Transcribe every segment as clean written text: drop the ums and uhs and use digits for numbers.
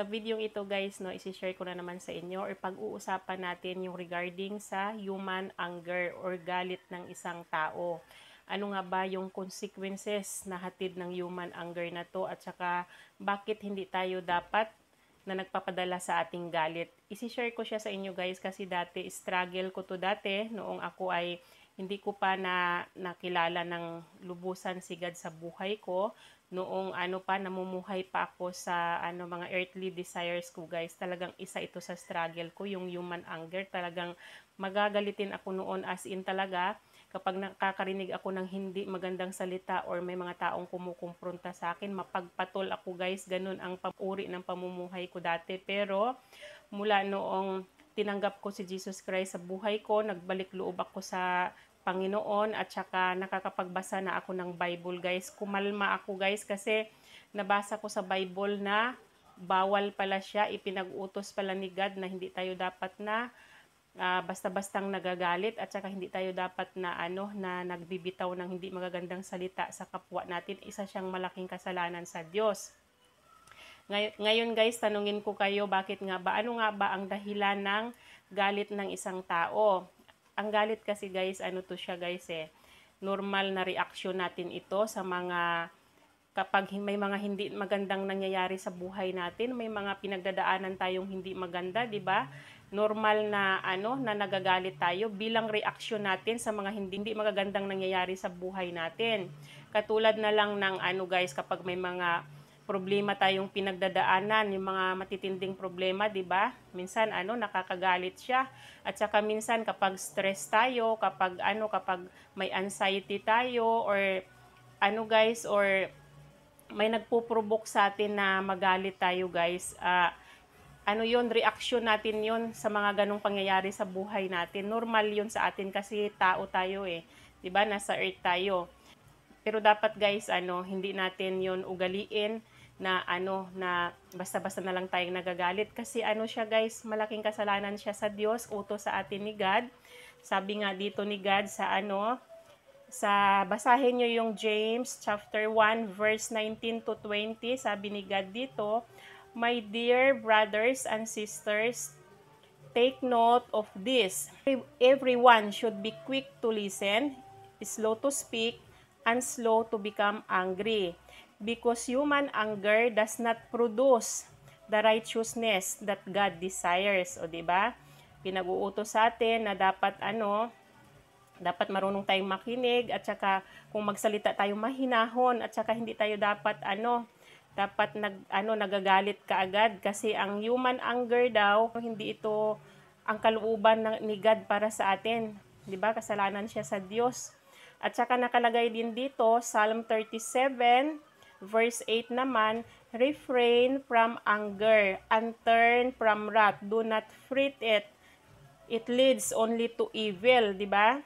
video ito guys, no, isi-share ko na naman sa inyo or pag-uusapan natin yung regarding sa human anger or galit ng isang tao. Ano nga ba yung consequences na hatid ng human anger na to at saka bakit hindi tayo dapat na nagpapadala sa ating galit. Isi-share ko siya sa inyo guys kasi dati struggle ko to dati noong ako ay hindi ko pa nakilala ng lubusan si God sa buhay ko. Noong namumuhay pa ako sa mga earthly desires ko guys. Talagang isa ito sa struggle ko, yung human anger. Talagang magagalitin ako noon as in talaga kapag nakakarinig ako ng hindi magandang salita or may mga taong kumukumpronta sa akin, mapagpatol ako guys. Ganun ang uri ng pamumuhay ko dati. Pero mula noong tinanggap ko si Jesus Christ sa buhay ko, nagbalik loob ako sa Panginoon at saka nakakapagbasa na ako ng Bible guys. Kumalma ako guys kasi nabasa ko sa Bible na bawal pala siya, ipinag-utos pala ni God na hindi tayo dapat na basta-bastang nagagalit at saka hindi tayo dapat na na nagbibitaw ng hindi magagandang salita sa kapwa natin. Isa siyang malaking kasalanan sa Diyos. Ngayon guys, tanungin ko kayo, bakit nga ba? Ano nga ba ang dahilan ng galit ng isang tao? Ang galit kasi guys, to siya guys normal na reaksyon natin ito sa mga kapag may mga hindi magandang nangyayari sa buhay natin, may mga pinagdadaanan tayong hindi maganda, 'di ba? Normal na na nagagalit tayo bilang reaksyon natin sa mga hindi magagandang nangyayari sa buhay natin. Katulad na lang ng guys, kapag may mga problema tayong pinagdadaanan, yung mga matitinding problema, 'di ba? Minsan nakakagalit siya. At saka minsan kapag stress tayo, kapag kapag may anxiety tayo or guys, or may nagpo-provoke sa atin na magalit tayo guys, yon, reaksyon natin yon sa mga ganong pangyayari sa buhay natin. Normal yon sa atin kasi tao tayo 'di ba? Nasa earth tayo. Pero dapat guys, hindi natin yon ugaliin na na basta-basta na lang tayong nagagalit kasi siya guys, malaking kasalanan siya sa Diyos, utos sa atin ni God. Sabi nga dito ni God sa sa basahin niyo yung James chapter 1 verse 19 to 20, sabi ni God dito, "My dear brothers and sisters, take note of this. Everyone should be quick to listen, slow to speak, and slow to become angry. Because human anger does not produce the righteousness that God desires." O, diba? Pinag-uutos sa atin na dapat dapat marunong tayong makinig at saka kung magsalita tayo mahinahon at saka hindi tayo dapat dapat nagagalit kaagad kasi ang human anger daw, hindi ito ang kalooban ni God para sa atin. 'Di ba? Kasalanan siya sa Diyos. At saka nakalagay din dito, Psalm 37 verse 8 naman, "Refrain from anger and turn from wrath. Do not fret it. It leads only to evil." 'Di ba?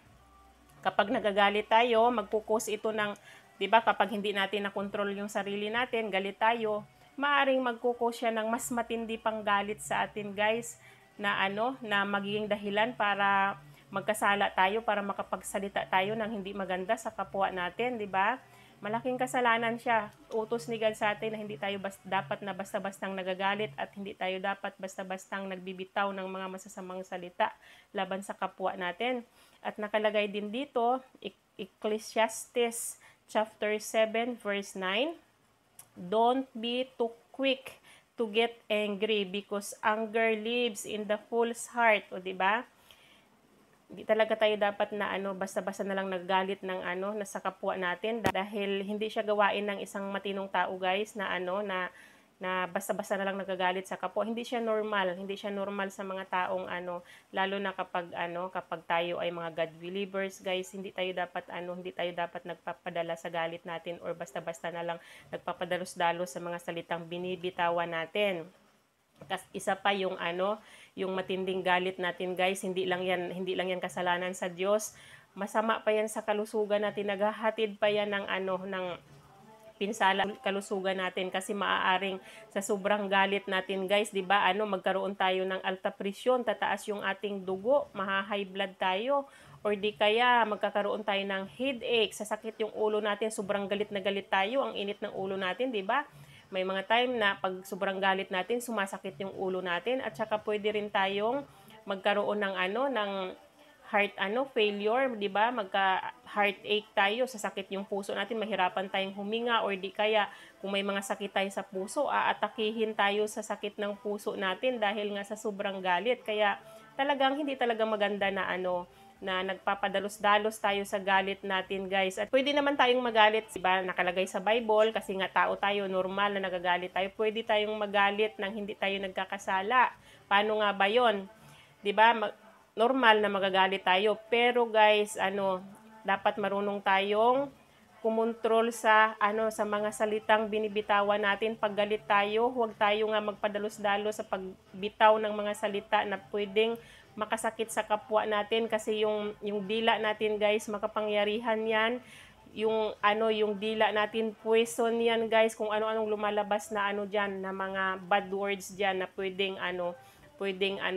Kapag nagagalit tayo, magpukos ito ng, 'di ba, kapag hindi natin nakontrol yung sarili natin, galit tayo, maaring magkukos siya ng mas matindi pang galit sa atin, guys, na na magiging dahilan para magkasala tayo, para makapagsalita tayo ng hindi maganda sa kapwa natin, 'di ba? Malaking kasalanan siya. Utos ni God sa atin na hindi tayo dapat na basta-bastang nagagalit at hindi tayo dapat basta-bastang nagbibitaw ng mga masasamang salita laban sa kapwa natin. At nakalagay din dito, Ecclesiastes chapter 7 verse 9, "Don't be too quick to get angry because anger lives in the fool's heart." O, 'di ba? Hindi talaga tayo dapat na basta-basta na lang naggalit ng nasa kapwa natin dahil hindi siya gawain ng isang matinong tao guys na na basta-basta na lang nagagalit sa kapwa. Hindi siya normal sa mga taong lalo na kapag kapag tayo ay mga God believers guys, hindi tayo dapat nagpapadala sa galit natin or basta-basta na lang nagpapadalos-dalos sa mga salitang binibitawan natin. Kasi isa pa yung yung matinding galit natin guys, hindi lang yan kasalanan sa Diyos. Masama pa yan sa kalusugan natin, naghahatid pa yan ng ng pinsala kalusugan natin kasi maaaring sa sobrang galit natin guys, 'di ba? Magkaroon tayo ng alta presyon, tataas yung ating dugo, maha-high blood tayo, or di kaya magkakaroon tayo ng headache, sasakit yung ulo natin, sobrang galit na galit tayo, ang init ng ulo natin, 'di ba? May mga time na pag sobrang galit natin, sumasakit yung ulo natin, at saka pwede rin tayong magkaroon ng ng heart failure, 'di ba? Magka heartache tayo, sasakit yung puso natin, mahirapan tayong huminga, or di kaya kung may mga sakit tayo sa puso, aatakihin tayo sa sakit ng puso natin dahil nga sa sobrang galit. Kaya talagang hindi talaga maganda na na nagpapadalos-dalos tayo sa galit natin, guys. At pwede naman tayong magalit, diba? Nakalagay sa Bible, kasi nga tao tayo, normal na nagagalit tayo. Pwede tayong magalit nang hindi tayo nagkakasala. Paano nga ba 'yon? 'Di ba? Normal na magagalit tayo, pero guys, dapat marunong tayong kumontrol sa sa mga salitang binibitawan natin. Pag galit tayo, huwag tayo nga magpadalos-dalos sa pagbitaw ng mga salita na pwedeng makasakit sa kapwa natin, kasi yung dila natin, guys, makapangyarihan 'yan. Yung dila natin, poison 'yan, guys, kung ano-anong lumalabas na diyan, na mga bad words diyan na pwedeng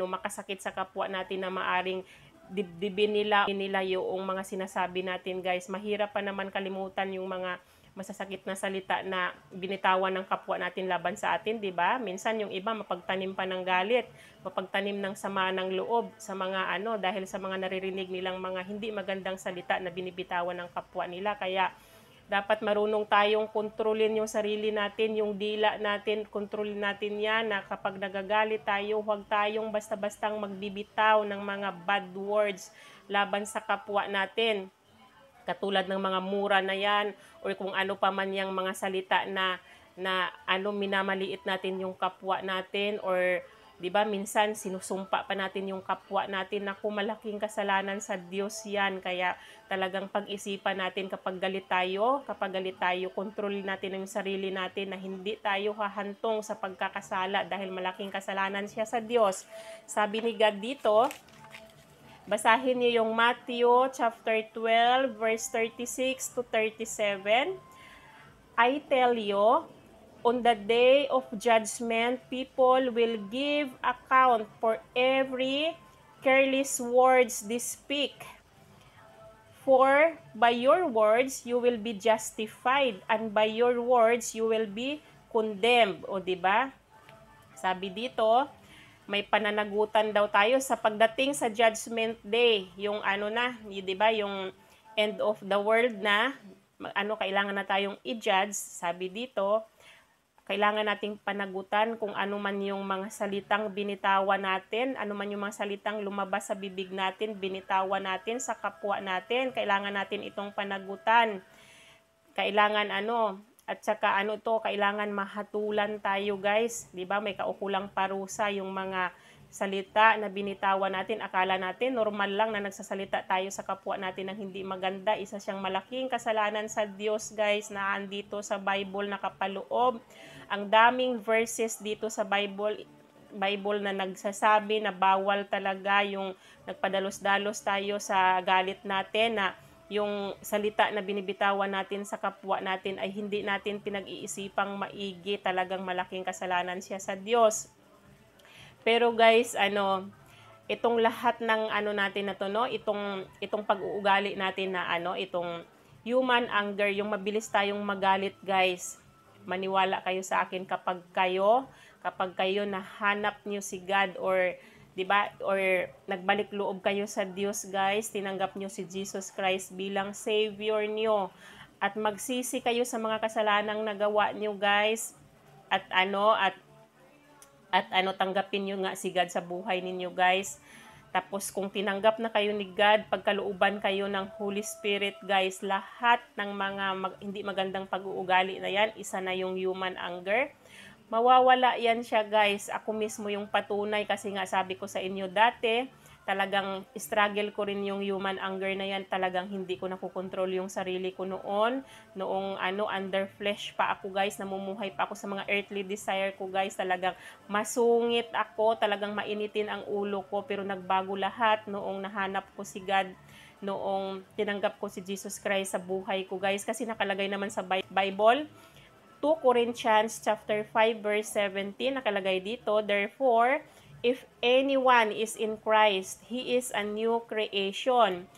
makasakit sa kapwa natin, na maaring dibdibin nila yung mga sinasabi natin, guys. Mahirap pa naman kalimutan yung mga masasakit na salita na binitawan ng kapwa natin laban sa atin, 'di ba? Minsan yung iba mapagtanim pa ng galit, mapagtanim ng sama ng loob sa mga dahil sa mga naririnig nilang mga hindi magandang salita na binibitawan ng kapwa nila. Kaya dapat marunong tayong kontrolin yung sarili natin, yung dila natin, kontrolin natin yan, na kapag nagagalit tayo, huwag tayong basta-bastang magbibitaw ng mga bad words laban sa kapwa natin. Katulad ng mga mura na yan, or kung ano pa man yung mga salita na minamaliit natin yung kapwa natin, or 'di ba, minsan sinusumpa pa natin yung kapwa natin. Naku, malaking kasalanan sa Diyos 'yan. Kaya talagang pag-isipan natin kapag galit tayo, kontrolin natin yung sarili natin na hindi tayo hahantong sa pagkakasala, dahil malaking kasalanan siya sa Diyos. Sabi ni God dito, basahin niyo yung Matthew chapter 12 verse 36 to 37. I tell you, on the day of judgment, people will give account for every careless words they speak. For by your words you will be justified, and by your words you will be condemned. O, diba? Sabi dito, may pananagutan daw tayo sa pagdating sa judgment day. Yung diba, yung end of the world na, kailangan na tayong i-judge. Sabi dito, kailangan nating panagutan kung ano man yung mga salitang binitawan natin, ano man yung mga salitang lumabas sa bibig natin, binitawan natin sa kapwa natin. Kailangan natin itong panagutan. Kailangan at saka kailangan mahatulan tayo, guys. 'Di ba? May kaukulang parusa yung mga salita na binitawan natin. Akala natin normal lang na nagsasalita tayo sa kapwa natin ng hindi maganda. Isa siyang malaking kasalanan sa Diyos, guys, na andito sa Bible nakapaloob. Ang daming verses dito sa Bible na nagsasabi na bawal talaga yung nagpadalos-dalos tayo sa galit natin, na yung salita na binibitawan natin sa kapwa natin ay hindi natin pinag-iisipang maigi. Talagang malaking kasalanan siya sa Diyos. Pero guys, itong lahat ng natin na to, itong pag-uugali natin na itong human anger, yung mabilis tayong magalit, guys. Maniwala kayo sa akin, kapag kayo nahanap niyo si God, or 'di ba, or nagbalik loob kayo sa Diyos, guys, tinanggap niyo si Jesus Christ bilang Savior niyo, at magsisi kayo sa mga kasalanang nagawa niyo, guys, at tanggapin niyo nga si God sa buhay ninyo, guys. Tapos kung tinanggap na kayo ni God, pagkalooban kayo ng Holy Spirit, guys, lahat ng mga hindi magandang pag-uugali na yan, isa na yung human anger, mawawala yan siya, guys. Ako mismo yung patunay, kasi nga sabi ko sa inyo dati, talagang struggle ko rin yung human anger na yan. Talagang hindi ko nakukontrol yung sarili ko noong under flesh pa ako, guys. Namumuhay pa ako sa mga earthly desire ko, guys. Talagang masungit ako, talagang mainitin ang ulo ko, pero nagbago lahat noong nahanap ko si God, noong tinanggap ko si Jesus Christ sa buhay ko, guys. Kasi nakalagay naman sa Bible, 2 Corinthians chapter 5 verse 17, nakalagay dito, therefore, if anyone is in Christ, he is a new creation.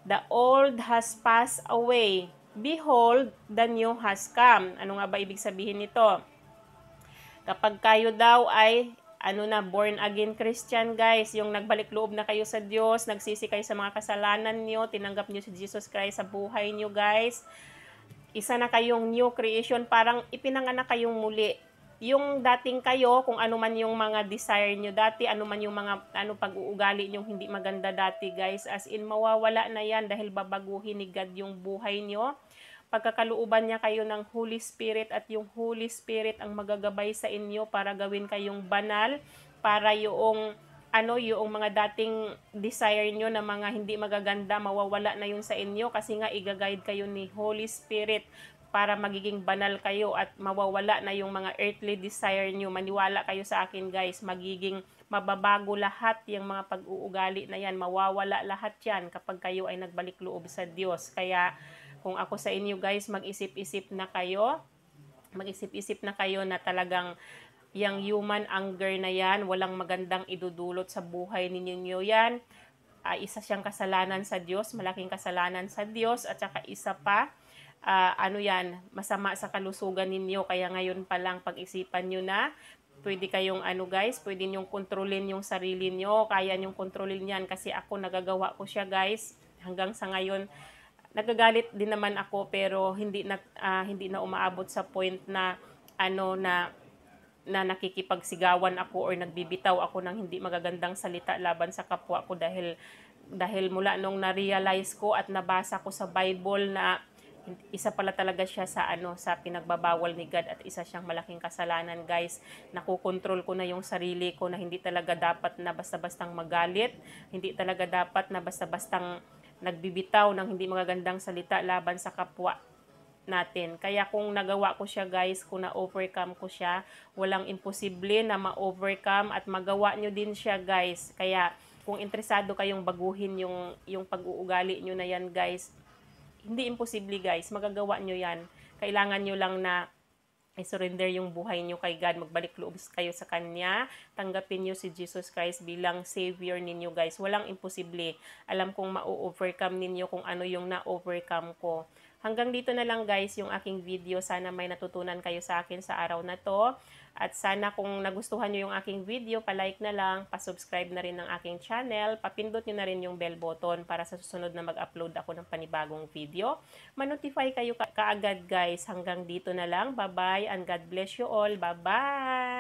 The old has passed away. Behold, the new has come. Ano nga ba ibig sabihin nito? Kapag kayo daw ay born again Christian guys, yung nagbalik loob na kayo sa Diyos, nagsisi kayo sa mga kasalanan nyo, tinanggap nyo si Jesus Christ sa buhay nyo guys, isa na kayong new creation, parang ipinanganak kayong muli. Yung dating kayo, kung ano man yung mga desire nyo dati, ano man yung mga pag-uugali nyo hindi maganda dati guys, as in mawawala na yan dahil babaguhin ni God yung buhay nyo. Pagkakalooban niya kayo ng Holy Spirit at yung Holy Spirit ang magagabay sa inyo para gawin kayong banal, para yung mga dating desire nyo na mga hindi magaganda, mawawala na yun sa inyo kasi nga i-guide kayo ni Holy Spirit para magiging banal kayo at mawawala na yung mga earthly desire nyo. Maniwala kayo sa akin guys, magiging mababago lahat yung mga pag-uugali na yan. Mawawala lahat yan kapag kayo ay nagbalik loob sa Diyos. Kaya kung ako sa inyo guys, mag-isip-isip na kayo na talagang yung human anger na yan, walang magandang idudulot sa buhay ninyo yan. Isa siyang kasalanan sa Diyos, malaking kasalanan sa Diyos, at saka isa pa, masama sa kalusugan ninyo. Kaya ngayon pa lang pag-isipan nyo na, pwede kayong pwede nyong kontrolin yung sarili nyo, kaya nyong kontrolin yan kasi ako nagagawa ko siya guys. Hanggang sa ngayon, nagagalit din naman ako pero hindi na umaabot sa point na na nakikipagsigawan ako or nagbibitaw ako ng hindi magagandang salita laban sa kapwa ko dahil mula nung na-realize ko at nabasa ko sa Bible na isa pala talaga siya sa pinagbabawal ni God at isa siyang malaking kasalanan guys. Nakokontrol ko na yung sarili ko na hindi talaga dapat na basta-bastang magalit, hindi talaga dapat na basta-bastang nagbibitaw ng hindi magagandang salita laban sa kapwa natin. Kaya kung nagawa ko siya guys, kung na-overcome ko siya, walang imposible na ma-overcome at magawa nyo din siya guys. Kaya kung interesado kayong baguhin yung pag-uugali nyo na yan guys, hindi imposible guys, magagawa nyo yan. Kailangan nyo lang na i-surrender yung buhay nyo kay God, magbalik loob kayo sa Kanya, tanggapin nyo si Jesus Christ bilang Savior ninyo guys. Walang imposible. Alam kong ma-overcome ninyo kung ano yung na-overcome ko. Hanggang dito na lang guys yung aking video. Sana may natutunan kayo sa akin sa araw na to. At sana kung nagustuhan nyo yung aking video, palike na lang, pasubscribe na rin ng aking channel, papindot nyo na rin yung bell button para sa susunod na mag-upload ako ng panibagong video. Ma-notify kayo kaagad guys. Hanggang dito na lang. Bye-bye and God bless you all. Bye-bye!